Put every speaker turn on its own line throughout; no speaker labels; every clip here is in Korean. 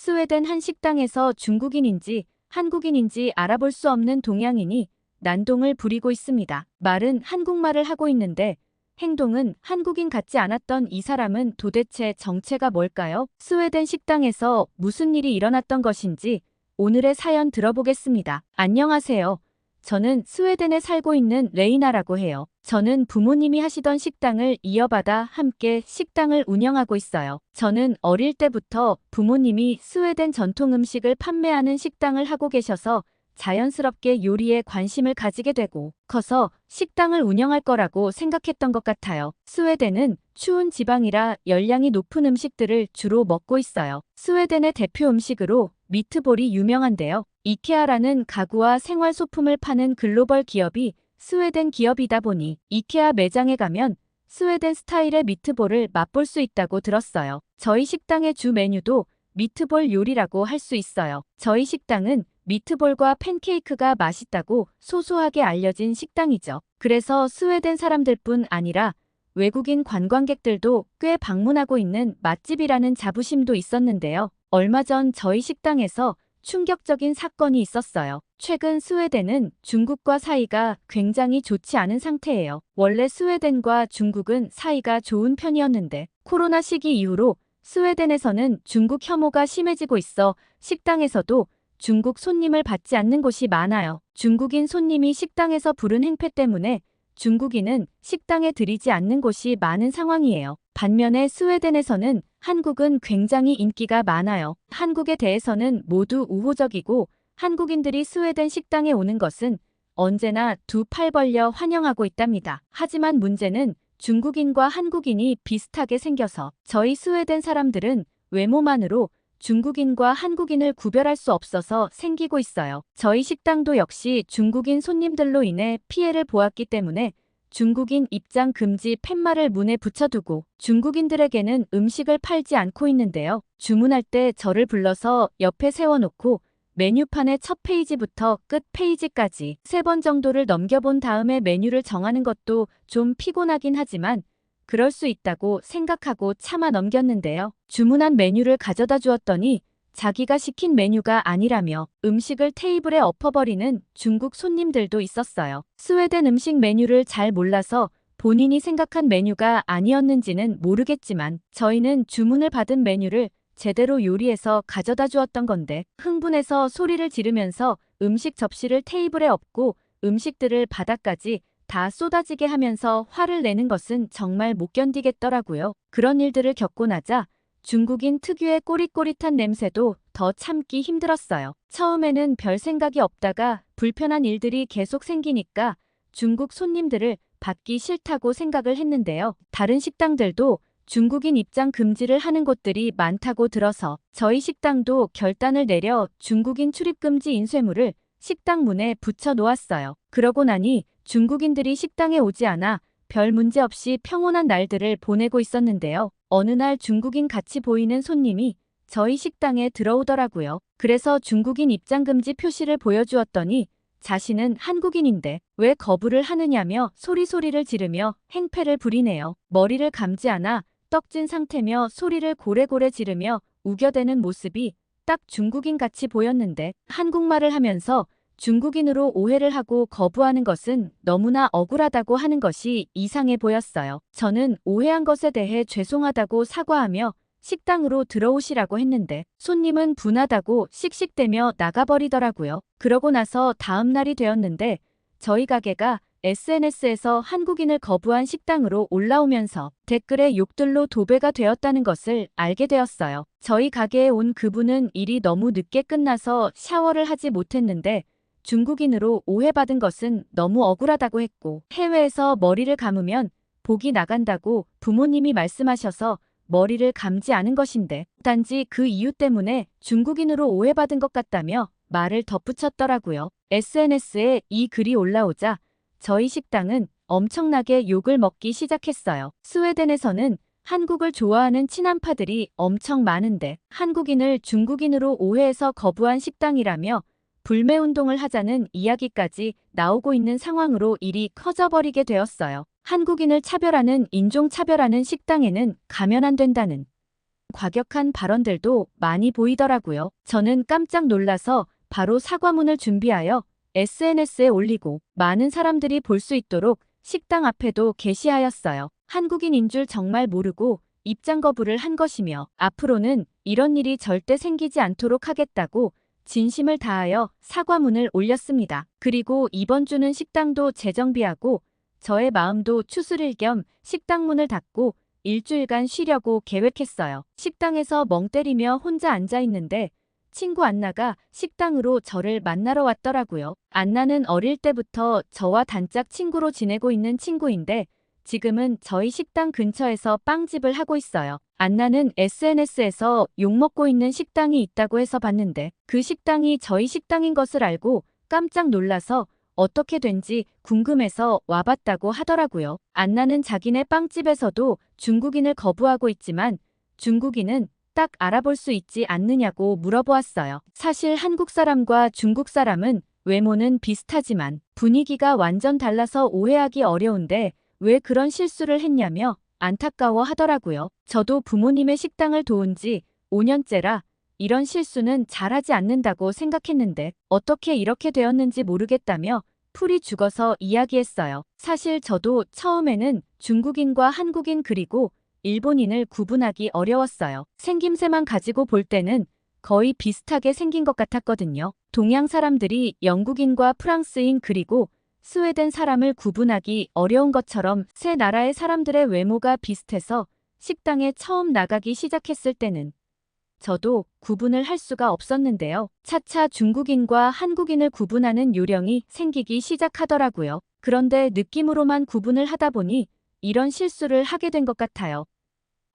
스웨덴 한 식당에서 중국인인지 한국인인지 알아볼 수 없는 동양인이 난동을 부리고 있습니다. 말은 한국말을 하고 있는데 행동은 한국인 같지 않았던 이 사람은 도대체 정체가 뭘까요? 스웨덴 식당에서 무슨 일이 일어났던 것인지 오늘의 사연 들어보겠습니다. 안녕하세요. 저는 스웨덴에 살고 있는 레이나라고 해요. 저는 부모님이 하시던 식당을 이어받아 함께 식당을 운영하고 있어요. 저는 어릴 때부터 부모님이 스웨덴 전통 음식을 판매하는 식당을 하고 계셔서 자연스럽게 요리에 관심을 가지게 되고 커서 식당을 운영할 거라고 생각했던 것 같아요. 스웨덴은 추운 지방이라 열량이 높은 음식들을 주로 먹고 있어요. 스웨덴의 대표 음식으로 미트볼이 유명한데요. 이케아라는 가구와 생활소품을 파는 글로벌 기업이 스웨덴 기업이다 보니 이케아 매장에 가면 스웨덴 스타일의 미트볼을 맛볼 수 있다고 들었어요. 저희 식당의 주 메뉴도 미트볼 요리라고 할 수 있어요. 저희 식당은 미트볼과 팬케이크가 맛있다고 소소하게 알려진 식당이죠. 그래서 스웨덴 사람들뿐 아니라 외국인 관광객들도 꽤 방문하고 있는 맛집이라는 자부심도 있었는데요. 얼마 전 저희 식당에서 충격적인 사건이 있었어요. 최근 스웨덴은 중국과 사이가 굉장히 좋지 않은 상태예요. 원래 스웨덴과 중국은 사이가 좋은 편이었는데 코로나 시기 이후로 스웨덴에서는 중국 혐오가 심해지고 있어 식당에서도 중국 손님을 받지 않는 곳이 많아요. 중국인 손님이 식당에서 부른 행패 때문에 중국인은 식당에 들이지 않는 곳이 많은 상황이에요. 반면에 스웨덴에서는 한국은 굉장히 인기가 많아요. 한국에 대해서는 모두 우호적이고 한국인들이 스웨덴 식당에 오는 것은 언제나 두 팔 벌려 환영하고 있답니다. 하지만 문제는 중국인과 한국인이 비슷하게 생겨서 저희 스웨덴 사람들은 외모만으로 중국인과 한국인을 구별할 수 없어서 생기고 있어요. 저희 식당도 역시 중국인 손님들로 인해 피해를 보았기 때문에 중국인 입장 금지 팻말을 문에 붙여두고 중국인들에게는 음식을 팔지 않고 있는데요. 주문할 때 저를 불러서 옆에 세워놓고 메뉴판의 첫 페이지부터 끝 페이지까지 3번 정도를 넘겨본 다음에 메뉴를 정하는 것도 좀 피곤하긴 하지만 그럴 수 있다고 생각하고 참아 넘겼는데요. 주문한 메뉴를 가져다 주었더니 자기가 시킨 메뉴가 아니라며 음식을 테이블에 엎어버리는 중국 손님들도 있었어요. 스웨덴 음식 메뉴를 잘 몰라서 본인이 생각한 메뉴가 아니었는지는 모르겠지만 저희는 주문을 받은 메뉴를 제대로 요리해서 가져다 주었던 건데 흥분해서 소리를 지르면서 음식 접시를 테이블에 엎고 음식들을 바닥까지 다 쏟아지게 하면서 화를 내는 것은 정말 못 견디겠더라고요. 그런 일들을 겪고 나자 중국인 특유의 꼬릿꼬릿한 냄새도 더 참기 힘들었어요. 처음에는 별 생각이 없다가 불편한 일들이 계속 생기니까 중국 손님들을 받기 싫다고 생각을 했는데요. 다른 식당들도 중국인 입장 금지를 하는 곳들이 많다고 들어서 저희 식당도 결단을 내려 중국인 출입 금지 인쇄물을 식당 문에 붙여 놓았어요. 그러고 나니 중국인들이 식당에 오지 않아 별 문제 없이 평온한 날들을 보내고 있었는데요. 어느 날 중국인 같이 보이는 손님이 저희 식당에 들어오더라고요. 그래서 중국인 입장금지 표시를 보여주었더니 자신은 한국인인데 왜 거부를 하느냐며 소리를 지르며 행패를 부리네요. 머리를 감지 않아 떡진 상태며 소리를 고래고래 지르며 우겨대는 모습이 딱 중국인 같이 보였는데 한국말을 하면서 중국인으로 오해를 하고 거부하는 것은 너무나 억울하다고 하는 것이 이상해 보였어요. 저는 오해한 것에 대해 죄송하다고 사과하며 식당으로 들어오시라고 했는데 손님은 분하다고 씩씩대며 나가버리더라고요. 그러고 나서 다음 날이 되었는데 저희 가게가 SNS에서 한국인을 거부한 식당으로 올라오면서 댓글에 욕들로 도배가 되었다는 것을 알게 되었어요. 저희 가게에 온 그분은 일이 너무 늦게 끝나서 샤워를 하지 못했는데 중국인으로 오해받은 것은 너무 억울하다고 했고 해외에서 머리를 감으면 복이 나간다고 부모님이 말씀하셔서 머리를 감지 않은 것인데 단지 그 이유 때문에 중국인으로 오해받은 것 같다며 말을 덧붙였더라고요. SNS에 이 글이 올라오자 저희 식당은 엄청나게 욕을 먹기 시작했어요. 스웨덴에서는 한국을 좋아하는 친한파들이 엄청 많은데 한국인을 중국인으로 오해해서 거부한 식당이라며 불매운동을 하자는 이야기까지 나오고 있는 상황으로 일이 커져버리게 되었어요. 한국인을 차별하는 인종차별하는 식당에는 가면 안 된다는 과격한 발언들도 많이 보이더라고요. 저는 깜짝 놀라서 바로 사과문을 준비하여 SNS에 올리고 많은 사람들이 볼 수 있도록 식당 앞에도 게시하였어요. 한국인인 줄 정말 모르고 입장 거부를 한 것이며 앞으로는 이런 일이 절대 생기지 않도록 하겠다고 진심을 다하여 사과문을 올렸습니다. 그리고 이번 주는 식당도 재정비하고 저의 마음도 추스릴 겸 식당 문을 닫고 일주일간 쉬려고 계획했어요. 식당에서 멍 때리며 혼자 앉아 있는데 친구 안나가 식당으로 저를 만나러 왔더라고요. 안나는 어릴 때부터 저와 단짝 친구로 지내고 있는 친구인데 지금은 저희 식당 근처에서 빵집을 하고 있어요. 안나는 SNS에서 욕먹고 있는 식당이 있다고 해서 봤는데 그 식당이 저희 식당인 것을 알고 깜짝 놀라서 어떻게 된지 궁금해서 와봤다고 하더라고요. 안나는 자기네 빵집에서도 중국인을 거부하고 있지만 중국인은 딱 알아볼 수 있지 않느냐고 물어보았어요. 사실 한국 사람과 중국 사람은 외모는 비슷하지만 분위기가 완전 달라서 오해하기 어려운데 왜 그런 실수를 했냐며 안타까워 하더라고요. 저도 부모님의 식당을 도운 지 5년째라 이런 실수는 잘하지 않는다고 생각했는데 어떻게 이렇게 되었는지 모르겠다며 풀이 죽어서 이야기했어요. 사실 저도 처음에는 중국인과 한국인 그리고 일본인을 구분하기 어려웠어요. 생김새만 가지고 볼 때는 거의 비슷하게 생긴 것 같았거든요. 동양 사람들이 영국인과 프랑스인 그리고 스웨덴 사람을 구분하기 어려운 것처럼 세 나라의 사람들의 외모가 비슷해서 식당에 처음 나가기 시작했을 때는 저도 구분을 할 수가 없었는데요. 차차 중국인과 한국인을 구분하는 요령이 생기기 시작하더라고요. 그런데 느낌으로만 구분을 하다 보니 이런 실수를 하게 된 것 같아요.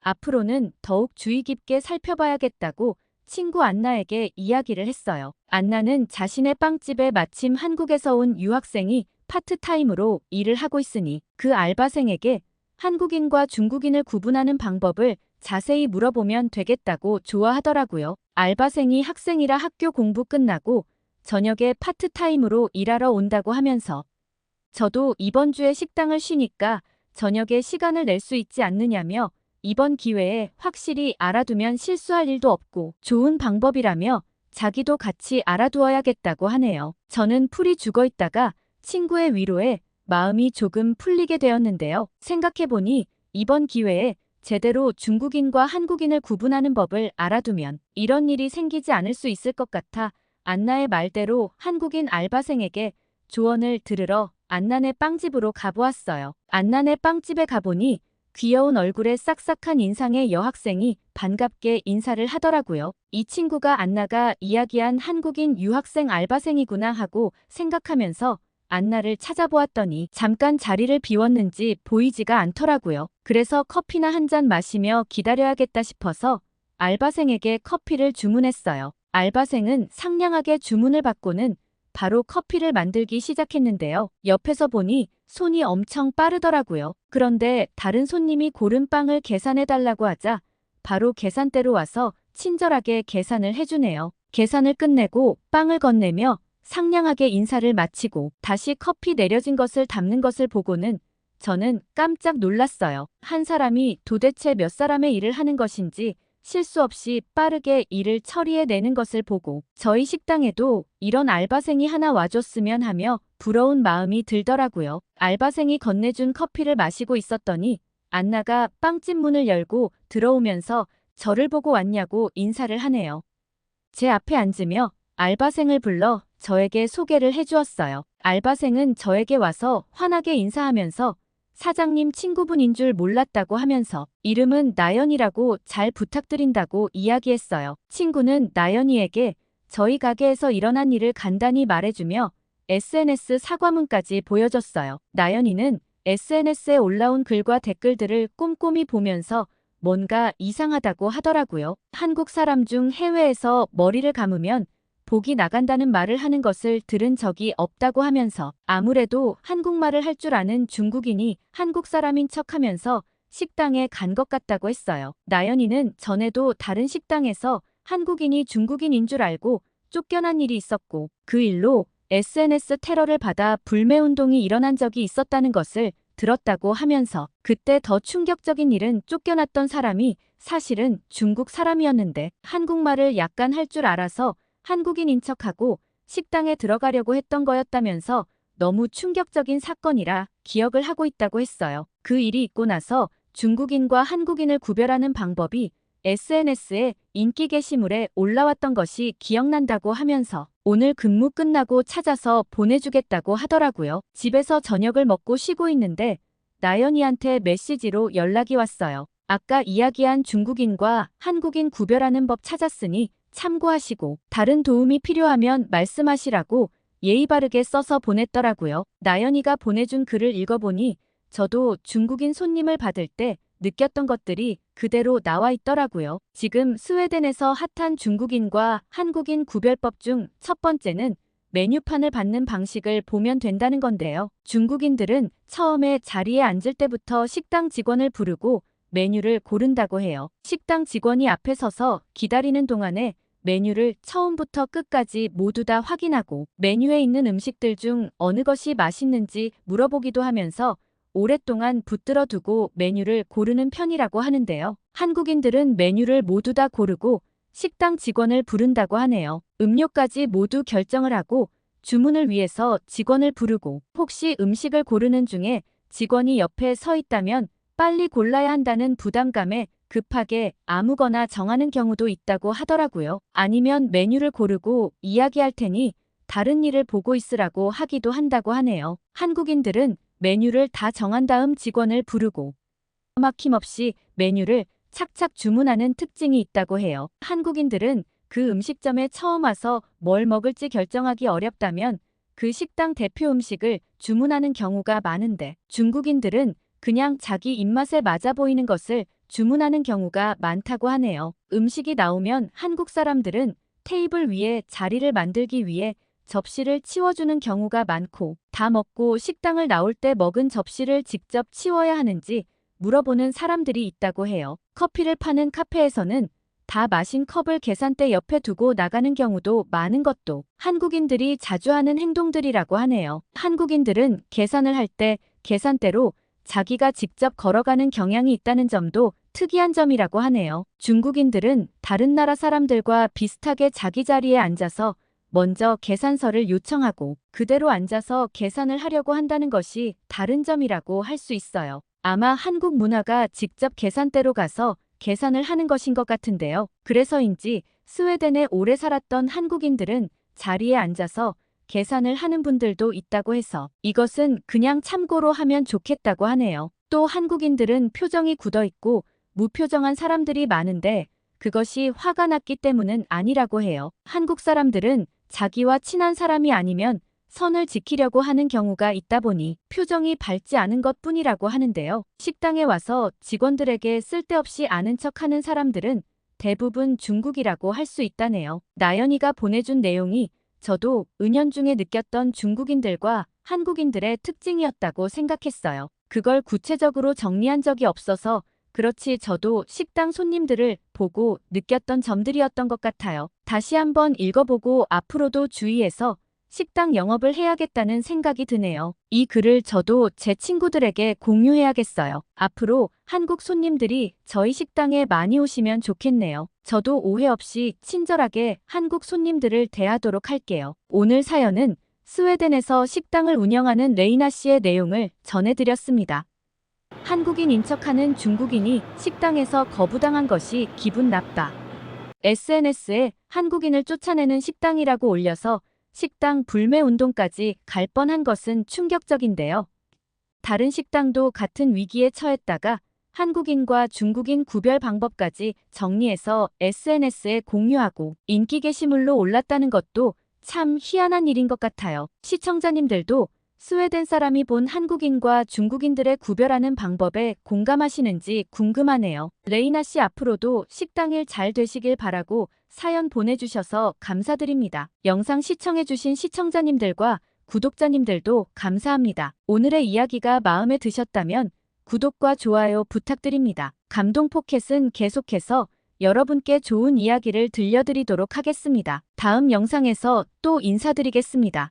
앞으로는 더욱 주의 깊게 살펴봐야겠다고 친구 안나에게 이야기를 했어요. 안나는 자신의 빵집에 마침 한국에서 온 유학생이 파트타임으로 일을 하고 있으니 그 알바생에게 한국인과 중국인을 구분하는 방법을 자세히 물어보면 되겠다고 좋아하더라고요. 알바생이 학생이라 학교 공부 끝나고 저녁에 파트타임으로 일하러 온다고 하면서 저도 이번 주에 식당을 쉬니까 저녁에 시간을 낼 수 있지 않느냐며 이번 기회에 확실히 알아두면 실수할 일도 없고 좋은 방법이라며 자기도 같이 알아두어야겠다고 하네요. 저는 풀이 죽어 있다가 친구의 위로에 마음이 조금 풀리게 되었는데요. 생각해보니 이번 기회에 제대로 중국인과 한국인을 구분하는 법을 알아두면 이런 일이 생기지 않을 수 있을 것 같아 안나의 말대로 한국인 알바생에게 조언을 들으러 안나네 빵집으로 가보았어요. 안나네 빵집에 가보니 귀여운 얼굴에 싹싹한 인상의 여학생이 반갑게 인사를 하더라고요. 이 친구가 안나가 이야기한 한국인 유학생 알바생이구나 하고 생각하면서 안나를 찾아보았더니 잠깐 자리를 비웠는지 보이지가 않더라고요. 그래서 커피나 한 잔 마시며 기다려야겠다 싶어서 알바생에게 커피를 주문했어요. 알바생은 상냥하게 주문을 받고는 바로 커피를 만들기 시작했는데요. 옆에서 보니 손이 엄청 빠르더라고요. 그런데 다른 손님이 고른 빵을 계산해달라고 하자 바로 계산대로 와서 친절하게 계산을 해주네요. 계산을 끝내고 빵을 건네며 상냥하게 인사를 마치고 다시 커피 내려진 것을 담는 것을 보고는 저는 깜짝 놀랐어요. 한 사람이 도대체 몇 사람의 일을 하는 것인지 실수 없이 빠르게 일을 처리해내는 것을 보고 저희 식당에도 이런 알바생이 하나 와줬으면 하며 부러운 마음이 들더라고요. 알바생이 건네준 커피를 마시고 있었더니 안나가 빵집 문을 열고 들어오면서 저를 보고 왔냐고 인사를 하네요. 제 앞에 앉으며 알바생을 불러 저에게 소개를 해주었어요. 알바생은 저에게 와서 환하게 인사하면서 사장님 친구분인 줄 몰랐다고 하면서 이름은 나연이라고 잘 부탁드린다고 이야기했어요. 친구는 나연이에게 저희 가게에서 일어난 일을 간단히 말해주며 SNS 사과문까지 보여줬어요. 나연이는 SNS에 올라온 글과 댓글들을 꼼꼼히 보면서 뭔가 이상하다고 하더라고요. 한국 사람 중 해외에서 머리를 감으면 복이 나간다는 말을 하는 것을 들은 적이 없다고 하면서 아무래도 한국말을 할 줄 아는 중국인이 한국 사람인 척하면서 식당에 간 것 같다고 했어요. 나연이는 전에도 다른 식당에서 한국인이 중국인인 줄 알고 쫓겨난 일이 있었고 그 일로 SNS 테러를 받아 불매운동이 일어난 적이 있었다는 것을 들었다고 하면서 그때 더 충격적인 일은 쫓겨났던 사람이 사실은 중국 사람이었는데 한국말을 약간 할 줄 알아서 한국인인 척하고 식당에 들어가려고 했던 거였다면서 너무 충격적인 사건이라 기억을 하고 있다고 했어요. 그 일이 있고 나서 중국인과 한국인을 구별하는 방법이 SNS에 인기 게시물에 올라왔던 것이 기억난다고 하면서 오늘 근무 끝나고 찾아서 보내주겠다고 하더라고요. 집에서 저녁을 먹고 쉬고 있는데 나연이한테 메시지로 연락이 왔어요. 아까 이야기한 중국인과 한국인 구별하는 법 찾았으니 참고하시고 다른 도움이 필요하면 말씀하시라고 예의 바르게 써서 보냈더라고요. 나연이가 보내준 글을 읽어보니 저도 중국인 손님을 받을 때 느꼈던 것들이 그대로 나와 있더라고요. 지금 스웨덴에서 핫한 중국인과 한국인 구별법 중 첫 번째는 메뉴판을 받는 방식을 보면 된다는 건데요. 중국인들은 처음에 자리에 앉을 때부터 식당 직원을 부르고 메뉴를 고른다고 해요. 식당 직원이 앞에 서서 기다리는 동안에 메뉴를 처음부터 끝까지 모두 다 확인하고 메뉴에 있는 음식들 중 어느 것이 맛있는지 물어보기도 하면서 오랫동안 붙들어 두고 메뉴를 고르는 편이라고 하는데요. 한국인들은 메뉴를 모두 다 고르고 식당 직원을 부른다고 하네요. 음료까지 모두 결정을 하고 주문을 위해서 직원을 부르고 혹시 음식을 고르는 중에 직원이 옆에 서 있다면 빨리 골라야 한다는 부담감에 급하게 아무거나 정하는 경우도 있다고 하더라고요. 아니면 메뉴를 고르고 이야기할 테니 다른 일을 보고 있으라고 하기도 한다고 하네요. 한국인들은 메뉴를 다 정한 다음 직원을 부르고 막힘없이 메뉴를 착착 주문하는 특징이 있다고 해요. 한국인들은 그 음식점에 처음 와서 뭘 먹을지 결정하기 어렵다면 그 식당 대표 음식을 주문하는 경우가 많은데 중국인들은 그냥 자기 입맛에 맞아 보이는 것을 주문하는 경우가 많다고 하네요. 음식이 나오면 한국 사람들은 테이블 위에 자리를 만들기 위해 접시를 치워주는 경우가 많고 다 먹고 식당을 나올 때 먹은 접시를 직접 치워야 하는지 물어보는 사람들이 있다고 해요. 커피를 파는 카페에서는 다 마신 컵을 계산대 옆에 두고 나가는 경우도 많은 것도 한국인들이 자주 하는 행동들이라고 하네요. 한국인들은 계산을 할 때 계산대로 자기가 직접 걸어가는 경향이 있다는 점도 특이한 점이라고 하네요. 중국인들은 다른 나라 사람들과 비슷하게 자기 자리에 앉아서 먼저 계산서를 요청하고 그대로 앉아서 계산을 하려고 한다는 것이 다른 점이라고 할 수 있어요. 아마 한국 문화가 직접 계산대로 가서 계산을 하는 것인 것 같은데요. 그래서인지 스웨덴에 오래 살았던 한국인들은 자리에 앉아서 계산을 하는 분들도 있다고 해서 이것은 그냥 참고로 하면 좋겠다고 하네요. 또 한국인들은 표정이 굳어 있고 무표정한 사람들이 많은데 그것이 화가 났기 때문은 아니라고 해요. 한국 사람들은 자기와 친한 사람이 아니면 선을 지키려고 하는 경우가 있다 보니 표정이 밝지 않은 것뿐이라고 하는데요. 식당에 와서 직원들에게 쓸데없이 아는 척하는 사람들은 대부분 중국이라고 할 수 있다네요. 나연이가 보내준 내용이 저도 은연중에 느꼈던 중국인들과 한국인들의 특징이었다고 생각했어요. 그걸 구체적으로 정리한 적이 없어서 그렇지 저도 식당 손님들을 보고 느꼈던 점들이었던 것 같아요. 다시 한번 읽어보고 앞으로도 주의해서 식당 영업을 해야겠다는 생각이 드네요. 이 글을 저도 제 친구들에게 공유해야겠어요. 앞으로 한국 손님들이 저희 식당에 많이 오시면 좋겠네요. 저도 오해 없이 친절하게 한국 손님들을 대하도록 할게요. 오늘 사연은 스웨덴에서 식당을 운영하는 레이나 씨의 내용을 전해드렸습니다. 한국인인 척하는 중국인이 식당에서 거부당한 것이 기분 나빠. SNS에 한국인을 쫓아내는 식당이라고 올려서 식당 불매 운동까지 갈 뻔한 것은 충격적인데요. 다른 식당도 같은 위기에 처했다가 한국인과 중국인 구별 방법까지 정리해서 SNS에 공유하고 인기 게시물로 올랐다는 것도 참 희한한 일인 것 같아요. 시청자님들도 스웨덴 사람이 본 한국인과 중국인들의 구별하는 방법에 공감하시는지 궁금하네요. 레이나 씨 앞으로도 식당일 잘 되시길 바라고 사연 보내주셔서 감사드립니다. 영상 시청해주신 시청자님들과 구독자님들도 감사합니다. 오늘의 이야기가 마음에 드셨다면 구독과 좋아요 부탁드립니다. 감동포켓은 계속해서 여러분께 좋은 이야기를 들려드리도록 하겠습니다. 다음 영상에서 또 인사드리겠습니다.